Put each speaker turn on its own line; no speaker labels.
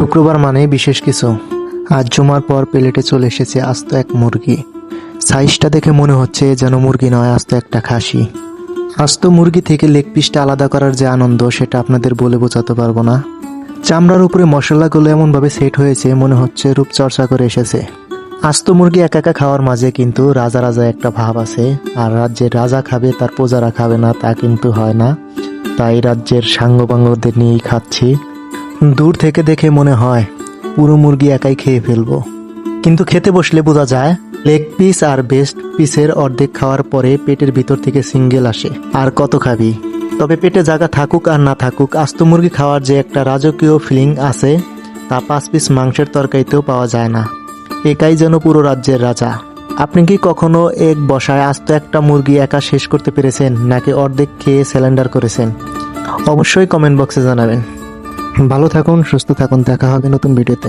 শুক্রবার মানে বিশেষ কিছু। আজ জুমার পর প্লেটে চলে এসেছে আস্ত এক মুরগি। সাইজটা দেখে মনে হচ্ছে যেন মুরগি নয়, আস্ত একটা খাসি। আস্ত মুরগি থেকে লেগ পিসটা আলাদা করার যে আনন্দ, সেটা আপনাদের বলে বোঝাতে পারবো না। চামড়ার উপরে মশলাগুলো এমনভাবে সেট হয়েছে মনে হচ্ছে রূপচর্চা করে এসেছে। আস্ত মুরগি একা একা খাওয়ার মাঝে কিন্তু রাজা রাজা একটা ভাব আছে। আর রাজ্যের রাজা খাবে তার প্রজারা খাবে না, তা কিন্তু হয় না। তাই রাজ্যের সাঙ্গপাঙ্গদের নিয়েই খাচ্ছি। দূর থেকে দেখে মনে হয় পুরো মুরগি একাই খেয়ে ফেলবো, কিন্তু খেতে বসলে বোঝা যায় লেগ পিস আর বেস্ট পিসের অর্ধেক খাওয়ার পরে পেটের ভিতর থেকে সিঙ্গেল আসে। আর কত খাবি? তবে পেটে জায়গা থাকুক আর না থাকুক, আস্ত মুরগি খাওয়ার যে একটা রাজকীয় ফিলিং আছে তা 5 পিস মাংসের তরকারিতেও পাওয়া যায় না। একাই যেন পুরো রাজ্যের রাজা। আপনি কি কখনো এক বসায় আস্ত একটা মুরগি একা শেষ করতে পেরেছেন, নাকি অর্ধেক খেয়ে সিলিন্ডার করেছেন? অবশ্যই কমেন্ট বক্সে জানাবেন। ভালো থাকুন, সুস্থ থাকুন, দেখা হবে নতুন ভিডিওতে।